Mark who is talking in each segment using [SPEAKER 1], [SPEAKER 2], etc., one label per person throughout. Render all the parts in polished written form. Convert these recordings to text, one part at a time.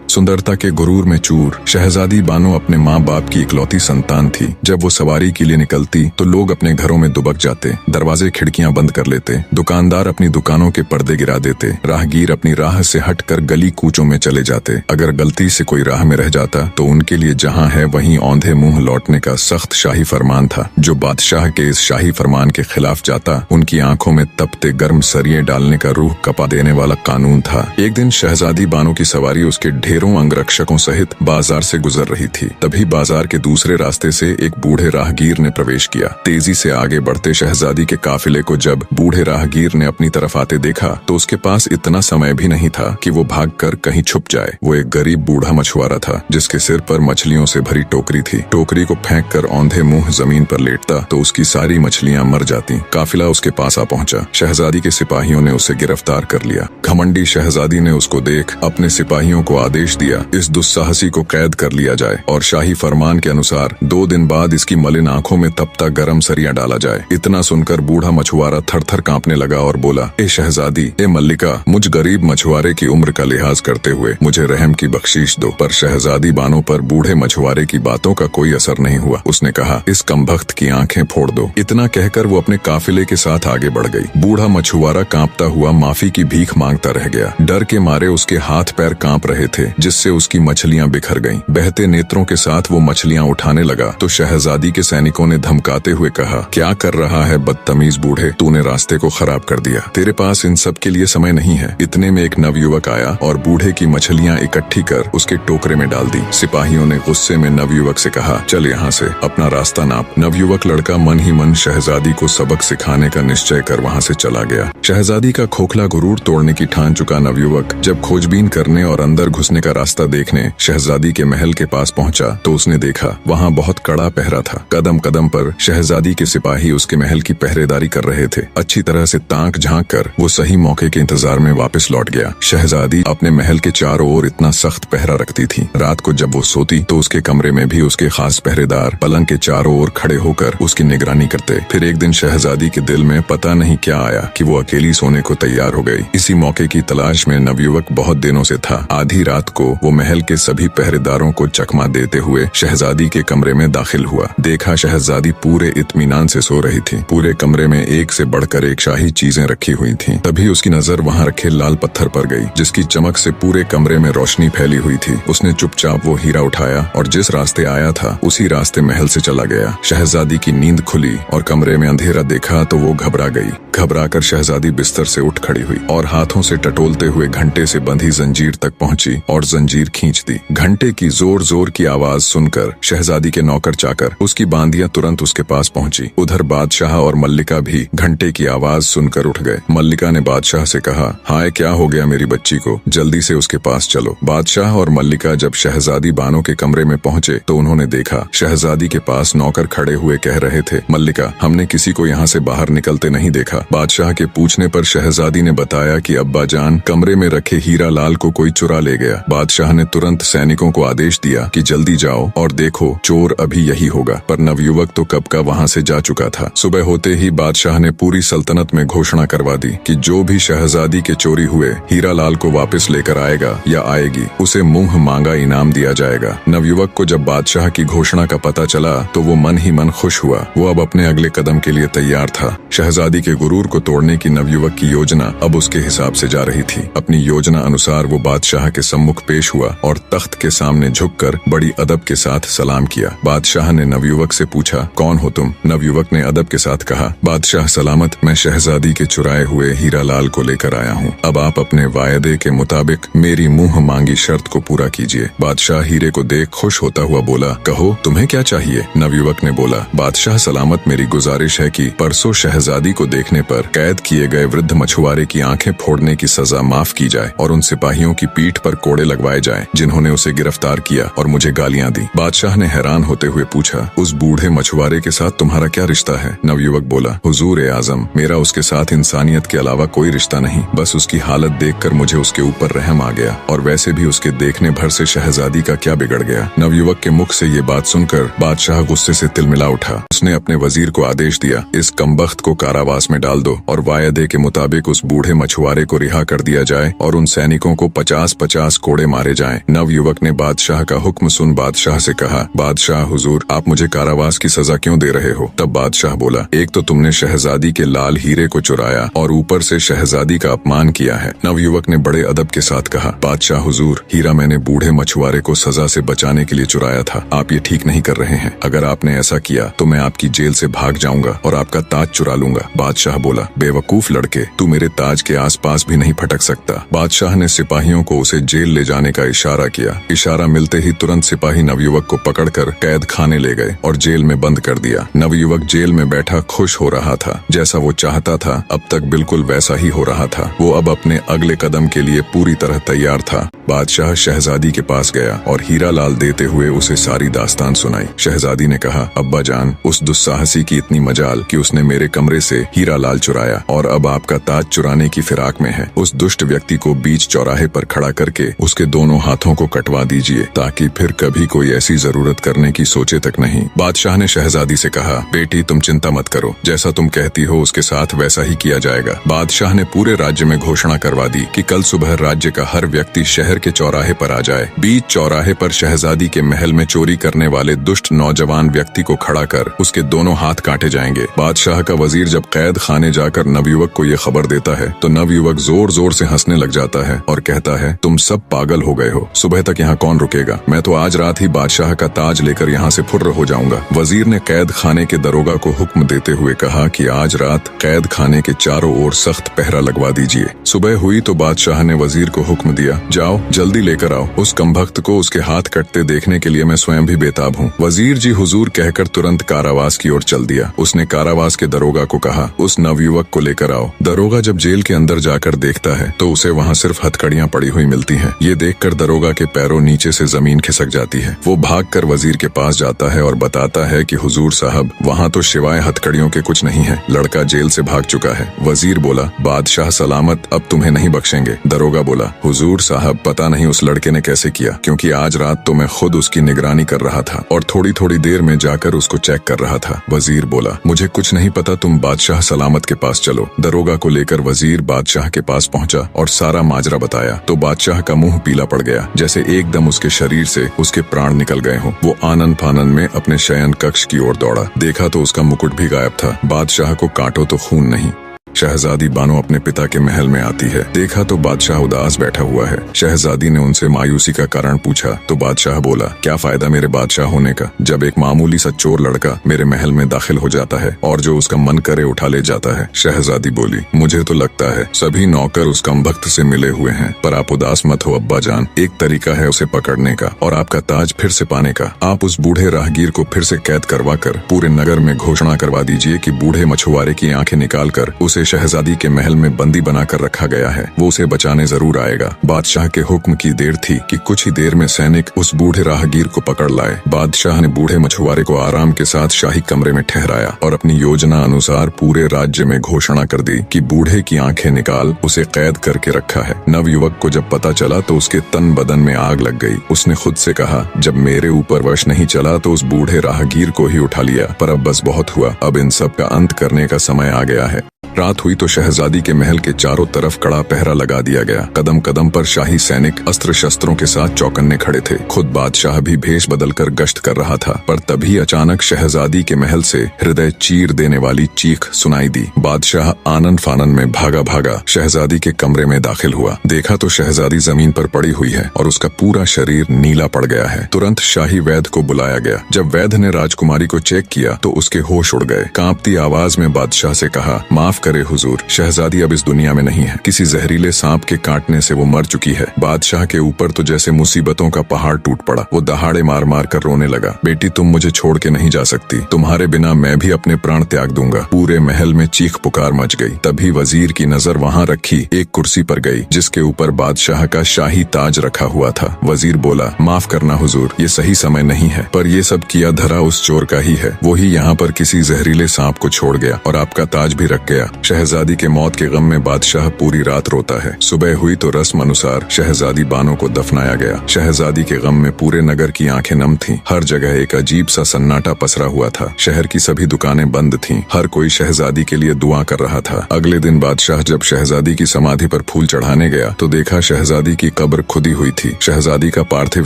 [SPEAKER 1] सुंदरता के गुरूर में चूर शहजादी बानो अपने माँ बाप की इकलौती संतान थी। जब वो सवारी के लिए निकलती तो लोग अपने घरों में दुबक जाते, दरवाजे खिड़कियां बंद कर लेते, दुकानदार अपनी दुकानों के पर्दे गिरा देते, राहगीर अपनी राह से हटकर गली कूचों में चले जाते। अगर गलती से कोई राह में रह जाता तो उनके लिए जहाँ है वहीं औंधे मुंह लौटने का सख्त शाही फरमान था। जो बादशाह के इस शाही फरमान के खिलाफ जाता उनकी आंखों में तपते गर्म सरिये डालने का रूह कपा देने वाला कानून था। एक दिन शहजादी बानो की सवारी उसके ढेरों अंगरक्षकों सहित बाजार से गुजर रही थी। तभी बाजार के दूसरे रास्ते से एक बूढ़े राहगीर ने प्रवेश किया। तेजी से आगे बढ़ते शहजादी के काफिले को जब बूढ़े राहगीर ने अपनी तरफ आते देखा तो उसके पास इतना समय भी नहीं था कि वो भागकर कहीं छुप जाए। वो एक गरीब बूढ़ा मछुआरा था जिसके सिर पर मछलियों से भरी टोकरी थी। टोकरी को फेंक कर औंधे मुंह जमीन पर लेटता तो उसकी सारी मछलियां मर जाती। काफिला उसके पास आ पहुंचा। शहजादी के सिपाहियों ने उसे गिरफ्तार कर लिया। घमंडी शहजादी ने उसको देख अपने सिपाहियों को आदेश दिया इस दुस्साहसी को कैद कर लिया जाए और शाही फरमान के अनुसार 2 दिन बाद इसकी मलिन आंखों में तपता गरम सरिया डाला जाए। इतना सुनकर बूढ़ा मछुआरा थर-थर कांपने लगा और बोला, ए शहजादी, ए मल्लिका, मुझ गरीब मछुआरे की उम्र का लिहाज करते हुए मुझे रहम की बख्शीश दो। पर शहजादी बानो पर बूढ़े मछुआरे की बातों का कोई असर नहीं हुआ। उसने कहा, इस कमबख्त की आंखें फोड़ दो। इतना कहकर वो अपने काफिले के साथ आगे बढ़ गई। बूढ़ा मछुआरा कांपता हुआ माफी की भीख मांगता रह गया। डर के मारे उसके हाथ पैर कांप रहे थे जिससे उसकी मछलियां बिखर गईं। बहते नेत्रों के साथ वो मछलियां उठाने लगा तो शहजादी के सैनिकों ने धमकाते हुए कहा, क्या कर रहा है बदतमीज बूढ़े, तूने रास्ते को खराब कर दिया। तेरे पास इन सब के लिए समय नहीं है। इतने में एक नवयुवक आया और बूढ़े की मछलियां इकट्ठी कर उसके टोकरे में डाल दी। सिपाहियों ने गुस्से में नवयुवक से कहा, चल यहाँ से अपना रास्ता नाप। नवयुवक लड़का मन ही मन शहजादी को सबक सिखाने का निश्चय कर वहाँ से चला गया। शहजादी का खोखला गुरूर तोड़ने की ठान चुका नवयुवक जब खोजबीन करने और अंदर घुसने का रास्ता देखने शहजादी के महल के पास पहुंचा तो उसने देखा वहां बहुत कड़ा पहरा था। कदम कदम पर शहजादी के सिपाही उसके महल की पहरेदारी कर रहे थे। अच्छी तरह से ताक झांक कर वो सही मौके के इंतजार में वापस लौट गया। शहजादी अपने महल के चारों ओर इतना सख्त पहरा रखती थी। रात को जब वो सोती तो उसके कमरे में भी उसके खास पहरेदार पलंग के चारों ओर खड़े होकर उसकी निगरानी करते। फिर एक दिन शहजादी के दिल में पता नहीं क्या आया कि वो अकेली सोने को तैयार हो गई। इसी मौके की तलाश में नवयुवक बहुत दिनों से था। आधी रात को वो महल के सभी पहरेदारों को चकमा देते हुए शहजादी के कमरे में दाखिल हुआ। देखा शहजादी पूरे इत्मीनान से सो रही थी। पूरे कमरे में एक से बढ़कर एक शाही चीजें रखी हुई थीं। तभी उसकी नजर वहां रखे लाल पत्थर पर गई जिसकी चमक से पूरे कमरे में रोशनी फैली हुई थी। उसने चुपचाप वो हीरा उठाया और जिस रास्ते आया था उसी रास्ते महल से चला गया। शहजादी की नींद खुली और कमरे में अंधेरा देखा तो वो घबरा गई। घबराकर शहजादी बिस्तर से उठ खड़ी हुई और हाथों से टटोलते हुए घंटे से बंधी जंजीर तक पहुंची और जंजीर खींच दी। घंटे की जोर जोर की आवाज सुनकर शहजादी के नौकर चाकर उसकी बांदियां तुरंत उसके पास पहुंची। उधर बादशाह और मल्लिका भी घंटे की आवाज सुनकर उठ गए। मल्लिका ने बादशाह से कहा, हाय क्या हो गया मेरी बच्ची को, जल्दी से उसके पास चलो। बादशाह और मल्लिका जब शहजादी बानो के कमरे में पहुंचे तो उन्होंने देखा शहजादी के पास नौकर खड़े हुए कह रहे थे, मल्लिका, हमने किसी को यहाँ से बाहर निकलते नहीं देखा। बादशाह के पूछने पर शहजादी ने बताया कि अब्बा जान, कमरे में रखे हीरा लाल को कोई चुरा ले गया। बादशाह ने तुरंत सैनिकों को आदेश दिया कि जल्दी जाओ और देखो चोर अभी यही होगा। पर नवयुवक तो कब का वहाँ से जा चुका था। सुबह होते ही बादशाह ने पूरी सल्तनत में घोषणा करवा दी कि जो भी शहजादी के चोरी हुए हीरा लाल को वापस लेकर आएगा या आएगी उसे मुंह मांगा इनाम दिया जाएगा। नवयुवक को जब बादशाह की घोषणा का पता चला तो वो मन ही मन खुश हुआ। वो अब अपने अगले कदम के लिए तैयार था। शहजादी के गुरूर को तोड़ने की नवयुवक की योजना अब उसके हिसाब से जा रही थी। अपनी योजना अनुसार वो बादशाह के सम्मुख पेश हुआ और तख्त के सामने झुककर बड़ी अदब के साथ सलाम किया। बादशाह ने नवयुवक से पूछा, कौन हो तुम? नवयुवक ने अदब के साथ कहा, बादशाह सलामत, मैं शहजादी के चुराए हुए हीरा लाल को लेकर आया हूँ। अब आप अपने वायदे के मुताबिक मेरी मुंह मांगी शर्त को पूरा कीजिए। बादशाह हीरे को देख खुश होता हुआ बोला, कहो तुम्हें क्या चाहिए? नवयुवक ने बोला, बादशाह सलामत, मेरी गुजारिश है कि परसों शहजादी को देखने पर कैद किए गए वृद्ध मछुआरे की आंखें फोड़ने की सजा माफ की जाए और उन सिपाहियों की पीठ पर कोड़े लगवाए जाएं जिन्होंने उसे गिरफ्तार किया और मुझे गालियां दी। बादशाह ने हैरान होते हुए पूछा, उस बूढ़े मछुआरे के साथ तुम्हारा क्या रिश्ता है? नवयुवक बोला, हुजूर ए आजम, मेरा उसके साथ इंसानियत के अलावा कोई रिश्ता नहीं। बस उसकी हालत देखकर मुझे उसके ऊपर रहम आ गया और वैसे भी उसके देखने भर से शहजादी का क्या बिगड़ गया। नवयुवक के मुख से ये बात सुनकर बादशाह गुस्से से तिलमिला उठा। उसने अपने वजीर को आदेश दिया, इस कमबख्त को कारावास में डाल दो और वायदे के मुताबिक उस बूढ़े मछुआरे को रिहा कर दिया जाए और उन सैनिकों को 50-50 कोड़े कोड़े मारे जाएं। नव युवक ने बादशाह का हुक्म सुन बादशाह से कहा, बादशाह हुजूर, आप मुझे कारावास की सजा क्यों दे रहे हो? तब बादशाह बोला, एक तो तुमने शहजादी के लाल हीरे को चुराया और ऊपर से शहजादी का अपमान किया है। नव युवक ने बड़े अदब के साथ कहा, बादशाह हुजूर, हीरा मैंने बूढ़े मछुआरे को सजा से बचाने के लिए चुराया था। आप ये ठीक नहीं कर रहे हैं। अगर आपने ऐसा किया तो मैं आपकी जेल से भाग जाऊंगा और आपका ताज चुरा लूंगा। बादशाह बोला, बेवकूफ लड़के, तू मेरे ताज के आसपास भी नहीं फटक सकता। बादशाह ने सिपाहियों को उसे जेल ले जाने का इशारा किया। इशारा मिलते ही तुरंत सिपाही नवयुवक को पकड़कर कैद खाने ले गए और जेल में बंद कर दिया। नवयुवक जेल में बैठा खुश हो रहा था। जैसा वो चाहता था अब तक बिल्कुल वैसा ही हो रहा था। वो अब अपने अगले कदम के लिए पूरी तरह तैयार था। बादशाह शहजादी के पास गया और हीरा लाल देते हुए उसे सारी दास्तान सुनाई। शहजादी ने कहा, अब्बा जान, उस दुस्साहसी की इतनी मजाल कि उसने मेरे कमरे से हीरा लाल चुराया और अब आपका ताज चुराने की फिराक में है। उस दुष्ट व्यक्ति को बीच चौराहे पर खड़ा करके उसके दोनों हाथों को कटवा दीजिए ताकि फिर कभी कोई ऐसी जरूरत करने की सोचे तक नहीं। बादशाह ने शहजादी से कहा, बेटी तुम चिंता मत करो, जैसा तुम कहती हो उसके साथ वैसा ही किया जाएगा। बादशाह ने पूरे राज्य में घोषणा करवा दी कि कल सुबह राज्य का हर व्यक्ति शहर के चौराहे पर आ जाए। बीच चौराहे पर शहजादी के महल में चोरी करने वाले दुष्ट नौजवान व्यक्ति को खड़ा कर उसके दोनों हाथ काटे जाएंगे। बादशाह का वजीर जब कैद खाने जाकर नवयुवक को ये खबर देता है तो नवयुवक जोर जोर से हंसने लग जाता है और कहता है, तुम सब पागल हो गए हो, सुबह तक यहाँ कौन रुकेगा? मैं तो आज रात ही बादशाह का ताज लेकर यहाँ से फुर्र हो जाऊंगा। वजीर ने कैद खाने के दरोगा को हुक्म देते हुए कहा कि आज रात कैद खाने के चारों ओर सख्त पहरा लगवा दीजिए। सुबह हुई तो बादशाह ने वजीर को हुक्म दिया, जाओ जल्दी लेकर आओ, उस कमबख्त को उसके हाथ कटते देखने के लिए मैं स्वयं भी बेताब हूँ। वजीर जी हुजूर कहकर तुरंत कारावास की ओर चल दिया। उसने कारावास के दरोगा को कहा, उस नवयुवक को लेकर आओ। दरोगा जब जेल के अंदर जाकर देखता है तो उसे वहाँ सिर्फ हथकड़ियाँ पड़ी हुई मिलती हैं। ये देखकर दरोगा के पैरों नीचे से जमीन खिसक जाती है। वो भागकर वजीर के पास जाता है और बताता है कि हुजूर साहब, वहाँ तो सिवाय हथकड़ियों के कुछ नहीं है, लड़का जेल से भाग चुका है। वजीर बोला, बादशाह सलामत, अब तुम्हें नहीं बख्शेंगे। दरोगा बोला, हुजूर साहब, पता नहीं उस लड़के ने कैसे किया, क्योंकि आज रात तो मैं खुद उसकी निगरानी कर रहा था और थोड़ी थोड़ी देर में जाकर उसको चेक कर रहा था। वजीर बोला, मुझे कुछ नहीं पता, तुम बादशाह सलामत के पास चलो। दरोगा को लेकर वजीर बादशाह के पास पहुंचा और सारा माजरा बताया तो बादशाह का मुंह पीला पड़ गया, जैसे एकदम उसके शरीर से उसके प्राण निकल गए हों। वो आनंद फानन में अपने शयन कक्ष की ओर दौड़ा। देखा तो उसका मुकुट भी गायब था। बादशाह को काटो तो खून नहीं। शहजादी बानो अपने पिता के महल में आती है। देखा तो बादशाह उदास बैठा हुआ है। शहजादी ने उनसे मायूसी का कारण पूछा तो बादशाह बोला, क्या फायदा मेरे बादशाह होने का जब एक मामूली सा चोर लड़का मेरे महल में दाखिल हो जाता है और जो उसका मन करे उठा ले जाता है। शहजादी बोली, मुझे तो लगता है सभी नौकर उस कमबख्त से मिले हुए हैं, पर आप उदास मत हो अब्बा जान, एक तरीका है उसे पकड़ने का और आपका ताज फिर से पाने का। आप उस बूढ़े राहगीर को फिर से कैद करवा कर पूरे नगर में घोषणा करवा दीजिए कि बूढ़े मछुआरे की आंखें निकाल कर उसे शहजादी के महल में बंदी बनाकर रखा गया है, वो उसे बचाने जरूर आएगा। बादशाह के हुक्म की देर थी कि कुछ ही देर में सैनिक उस बूढ़े राहगीर को पकड़ लाए। बादशाह ने बूढ़े मछुआरे को आराम के साथ शाही कमरे में ठहराया और अपनी योजना अनुसार पूरे राज्य में घोषणा कर दी कि बूढ़े की आंखें निकाल उसे कैद करके रखा है। नव युवक को जब पता चला तो उसके तन बदन में आग लग गई। उसने खुद से कहा, जब मेरे ऊपर वश नहीं चला तो उस बूढ़े राहगीर को ही उठा लिया, पर अब बस बहुत हुआ, अब इन सब का अंत करने का समय आ गया है। रात हुई तो शहजादी के महल के चारों तरफ कड़ा पहरा लगा दिया गया। कदम कदम पर शाही सैनिक अस्त्र शस्त्रों के साथ चौकन्ने खड़े थे। खुद बादशाह भी भेष बदलकर गश्त कर रहा था, पर तभी अचानक शहजादी के महल से हृदय चीर देने वाली चीख सुनाई दी। बादशाह आनन फानन में भागा भागा शहजादी के कमरे में दाखिल हुआ। देखा तो शहजादी जमीन पर पड़ी हुई है और उसका पूरा शरीर नीला पड़ गया है। तुरंत शाही वैद्य को बुलाया गया। जब वैद्य ने राजकुमारी को चेक किया तो उसके होश उड़ गए। कांपती आवाज में बादशाह से कहा, माफ करे हुजूर, शहजादी अब इस दुनिया में नहीं है, किसी जहरीले सांप के काटने से वो मर चुकी है। बादशाह के ऊपर तो जैसे मुसीबतों का पहाड़ टूट पड़ा। वो दहाड़े मार मार कर रोने लगा, बेटी तुम मुझे छोड़ के नहीं जा सकती, तुम्हारे बिना मैं भी अपने प्राण त्याग दूंगा। पूरे महल में चीख पुकार मच गई। तभी वजीर की नजर वहाँ रखी एक कुर्सी पर गई जिसके ऊपर बादशाह का शाही ताज रखा हुआ था। वजीर बोला, माफ करना हुजूर, ये सही समय नहीं है, पर ये सब किया धरा उस चोर का ही है। वो ही यहाँ पर किसी जहरीले सांप को छोड़ गया और आपका ताज भी रख गया। शहजादी के मौत के गम में बादशाह पूरी रात रोता है। सुबह हुई तो रस्म अनुसार शहजादी बानो को दफनाया गया। शहजादी के गम में पूरे नगर की आंखें नम थीं। हर जगह एक अजीब सा सन्नाटा पसरा हुआ था। शहर की सभी दुकानें बंद थीं। हर कोई शहजादी के लिए दुआ कर रहा था। अगले दिन बादशाह जब शहजादी की समाधि पर फूल चढ़ाने गया तो देखा शहजादी की कब्र खुदी हुई थी। शहजादी का पार्थिव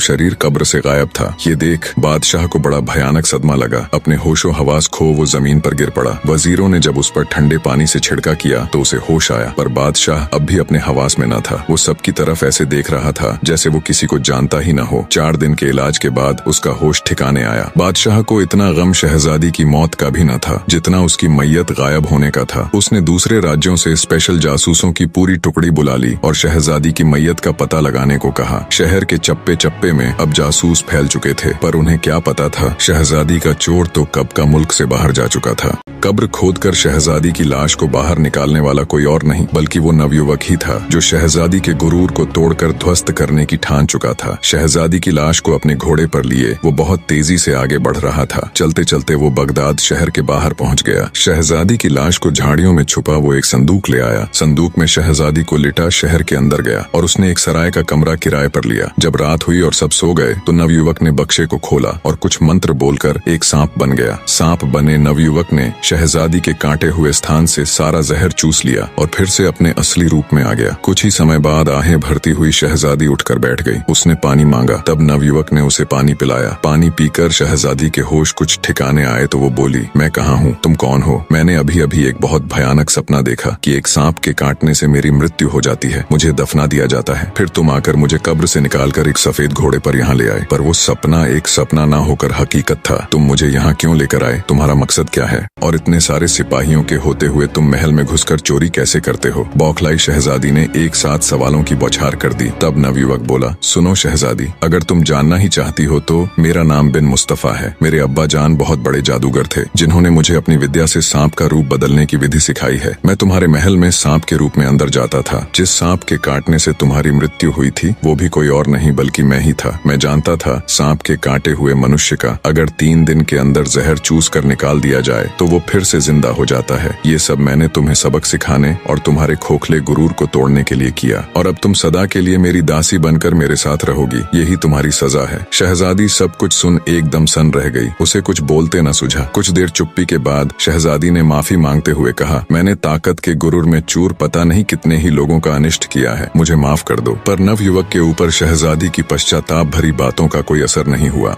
[SPEAKER 1] शरीर कब्र से गायब था। ये देख बादशाह को बड़ा भयानक सदमा लगा। अपने होशो हवास खो वो जमीन पर गिर पड़ा। वजीरों ने जब उस पर ठंडे पानी से छिड़का किया तो उसे होश आया, पर बादशाह अब भी अपने हवास में न था। वो सबकी तरफ ऐसे देख रहा था जैसे वो किसी को जानता ही न हो। 4 दिन के इलाज के बाद उसका होश ठिकाने आया। बादशाह को इतना गम शहजादी की मौत का भी न था जितना उसकी मैयत गायब होने का था। उसने दूसरे राज्यों से स्पेशल जासूसों की पूरी टुकड़ी बुला ली और शहजादी की मैयत का पता लगाने को कहा। शहर के चप्पे चप्पे में अब जासूस फैल चुके थे, पर उन्हें क्या पता था शहजादी का चोर तो कब का मुल्क से बाहर जा चुका था। कब्र खोदकर शहजादी की लाश को बाहर निकालने वाला कोई और नहीं बल्कि वो नवयुवक ही था जो शहजादी के गुरूर को तोड़कर ध्वस्त करने की ठान चुका था। शहजादी की लाश को अपने घोड़े पर लिए वो बहुत तेजी से आगे बढ़ रहा था। चलते चलते वो बगदाद शहर के बाहर पहुंच गया। शहजादी की लाश को झाड़ियों में छुपा वो एक संदूक ले आया। संदूक में शहजादी को लिटा शहर के अंदर गया और उसने एक सराय का कमरा किराए पर लिया। जब रात हुई और सब सो गए तो नवयुवक ने बक्से को खोला और कुछ मंत्र बोलकर एक सांप बन गया। सांप बने नवयुवक ने शहजादी के कांटे हुए स्थान से सारा जहर चूस लिया और फिर से अपने असली रूप में आ गया। कुछ ही समय बाद आहें भरती हुई शहजादी उठकर बैठ गई। उसने पानी मांगा, तब नवयुवक ने उसे पानी पिलाया। पानी पीकर शहजादी के होश कुछ ठिकाने आए तो वो बोली, मैं कहाँ हूँ, तुम कौन हो? मैंने अभी अभी एक बहुत भयानक सपना देखा कि एक सांप के काटने से मेरी मृत्यु हो जाती है, मुझे दफना दिया जाता है, फिर तुम आकर मुझे कब्र से निकालकर एक सफेद घोड़े पर यहाँ ले आए। पर वो सपना एक सपना ना होकर हकीकत था। तुम मुझे यहाँ क्यों लेकर आए? तुम्हारा मकसद क्या है? और इतने सारे सिपाहियों के होते हुए तुम महल में घुसकर चोरी कैसे करते हो? बौखलाई शहजादी ने एक साथ सवालों की बौछार कर दी। तब नवयुवक बोला, सुनो शहजादी, अगर तुम जानना ही चाहती हो तो मेरा नाम बिन मुस्तफा है। मेरे अब्बा जान बहुत बड़े जादूगर थे जिन्होंने मुझे अपनी विद्या से सांप का रूप बदलने की विधि सिखाई है। मैं तुम्हारे महल में सांप के रूप में अंदर जाता था। जिस सांप के काटने से तुम्हारी मृत्यु हुई थी वो भी कोई और नहीं बल्कि मैं ही था। मैं जानता था सांप के काटे हुए मनुष्य का अगर 3 दिन के अंदर जहर चूस कर निकाल दिया जाए तो वो फिर से जिंदा हो जाता है। ये सब मैंने तुम्हें सबक सिखाने और तुम्हारे खोखले गुरूर को तोड़ने के लिए किया, और अब तुम सदा के लिए मेरी दासी बनकर मेरे साथ रहोगी। यही तुम्हारी सजा है। शहजादी सब कुछ सुन एकदम सन रह गई। उसे कुछ बोलते न सूझा। कुछ देर चुप्पी के बाद शहजादी ने माफी मांगते हुए कहा, मैंने ताकत के गुरूर में चूर पता नहीं कितने ही लोगों का अनिष्ट किया है, मुझे माफ कर दो। पर नवयुवक के ऊपर शहजादी की पश्चाताप भरी बातों का कोई असर नहीं हुआ।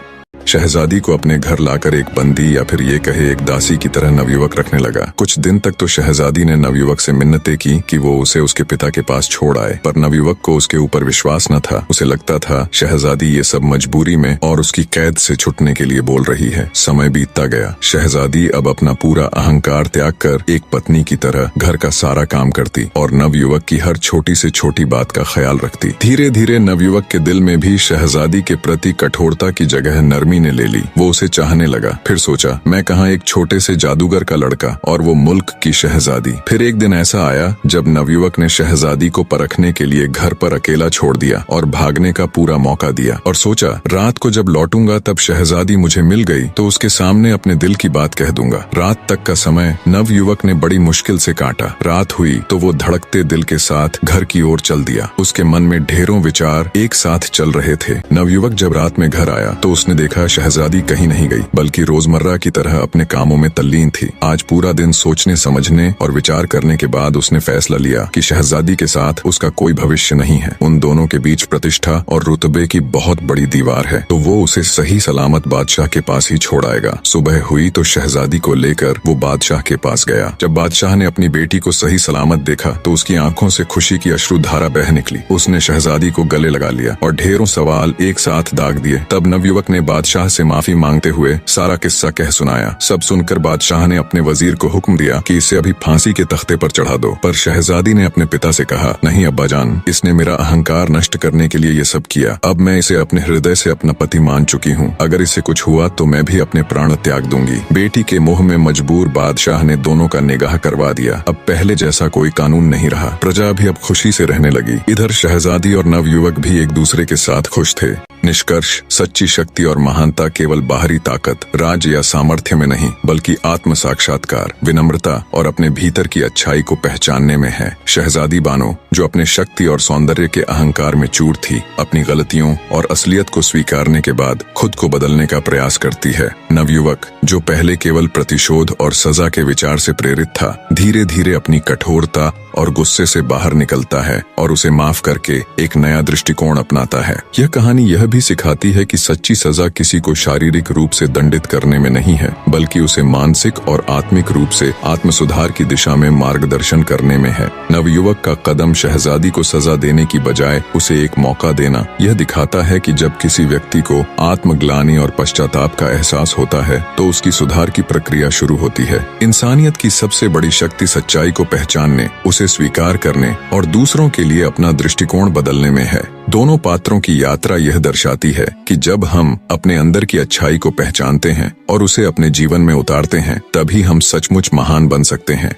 [SPEAKER 1] शहजादी को अपने घर लाकर एक बंदी या फिर ये कहे एक दासी की तरह नवयुवक रखने लगा। कुछ दिन तक तो शहजादी ने नवयुवक से मिन्नतें की कि वो उसे उसके पिता के पास छोड़ आए, पर नवयुवक को उसके ऊपर विश्वास न था। उसे लगता था शहजादी ये सब मजबूरी में और उसकी कैद से छुटने के लिए बोल रही है। समय बीतता गया। शहजादी अब अपना पूरा अहंकार त्याग कर एक पत्नी की तरह घर का सारा काम करती और नवयुवक की हर छोटी से छोटी बात का ख्याल रखती। धीरे धीरे नवयुवक के दिल में भी शहजादी के प्रति कठोरता की जगह नरमी ने ले ली। वो उसे चाहने लगा। फिर सोचा, मैं कहाँ एक छोटे से जादूगर का लड़का और वो मुल्क की शहजादी। फिर एक दिन ऐसा आया जब नवयुवक ने शहजादी को परखने के लिए घर पर अकेला छोड़ दिया और भागने का पूरा मौका दिया, और सोचा रात को जब लौटूंगा तब शहजादी मुझे मिल गई तो उसके सामने अपने दिल की बात कह दूंगा। रात तक का समय नवयुवक ने बड़ी मुश्किल से काटा। रात हुई तो वो धड़कते दिल के साथ घर की ओर चल दिया। उसके मन में ढेरों विचार एक साथ चल रहे थे। नवयुवक जब रात में घर आया तो उसने देखा शहजादी कहीं नहीं गई बल्कि रोजमर्रा की तरह अपने कामों में तल्लीन थी। आज पूरा दिन सोचने समझने और विचार करने के बाद उसने फैसला लिया कि शहजादी के साथ उसका कोई भविष्य नहीं है। उन दोनों के बीच प्रतिष्ठा और रुतबे की बहुत बड़ी दीवार है, तो वो उसे सही सलामत बादशाह के पास ही छोड़ आएगा। सुबह हुई तो शहजादी को लेकर वो बादशाह के पास गया। जब बादशाह ने अपनी बेटी को सही सलामत देखा तो उसकी आंखों से खुशी की अश्रुधारा बह निकली। उसने शहजादी को गले लगा लिया और ढेरों सवाल एक साथ दाग दिए। तब नवयुवक ने बादशाह से माफी मांगते हुए सारा किस्सा कह सुनाया। सब सुनकर बादशाह ने अपने वजीर को हुक्म दिया कि इसे अभी फांसी के तख्ते पर चढ़ा दो। पर शहजादी ने अपने पिता से कहा, नहीं अब्बाजान, इसने मेरा अहंकार नष्ट करने के लिए ये सब किया। अब मैं इसे अपने हृदय से अपना पति मान चुकी हूँ। अगर इसे कुछ हुआ तो मैं भी अपने प्राण त्याग दूंगी। बेटी के मोह में मजबूर बादशाह ने दोनों का निगाह करवा दिया। अब पहले जैसा कोई कानून नहीं रहा। प्रजा भी अब खुशी से रहने लगी। इधर शहजादी और नवयुवक भी एक दूसरे के साथ खुश थे। निष्कर्ष, सच्ची शक्ति और महानता केवल बाहरी ताकत, राज या सामर्थ्य में नहीं, बल्कि आत्म साक्षात्कार, विनम्रता और अपने भीतर की अच्छाई को पहचानने में है। शहजादी बानो, जो अपने शक्ति और सौंदर्य के अहंकार में चूर थी, अपनी गलतियों और असलियत को स्वीकारने के बाद खुद को बदलने का प्रयास करती है। नवयुवक, जो पहले केवल प्रतिशोध और सजा के विचार से प्रेरित था, धीरे धीरे अपनी कठोरता और गुस्से से बाहर निकलता है और उसे माफ करके एक नया दृष्टिकोण अपनाता है। यह कहानी यह भी सिखाती है कि सच्ची सजा किसी को शारीरिक रूप से दंडित करने में नहीं है, बल्कि उसे मानसिक और आत्मिक रूप से आत्म सुधार की दिशा में मार्गदर्शन करने में है। नवयुवक का कदम शहजादी को सजा देने की बजाय उसे एक मौका देना यह दिखाता है कि जब किसी व्यक्ति को आत्मग्लानि और पश्चाताप का एहसास होता है तो उसकी सुधार की प्रक्रिया शुरू होती है। इंसानियत की सबसे बड़ी शक्ति सच्चाई को पहचानने, उसे स्वीकार करने और दूसरों के लिए अपना दृष्टिकोण बदलने में है। दोनों पात्रों की यात्रा यह दर्शाती है कि जब हम अपने अंदर की अच्छाई को पहचानते हैं और उसे अपने जीवन में उतारते हैं, तभी हम सचमुच महान बन सकते हैं।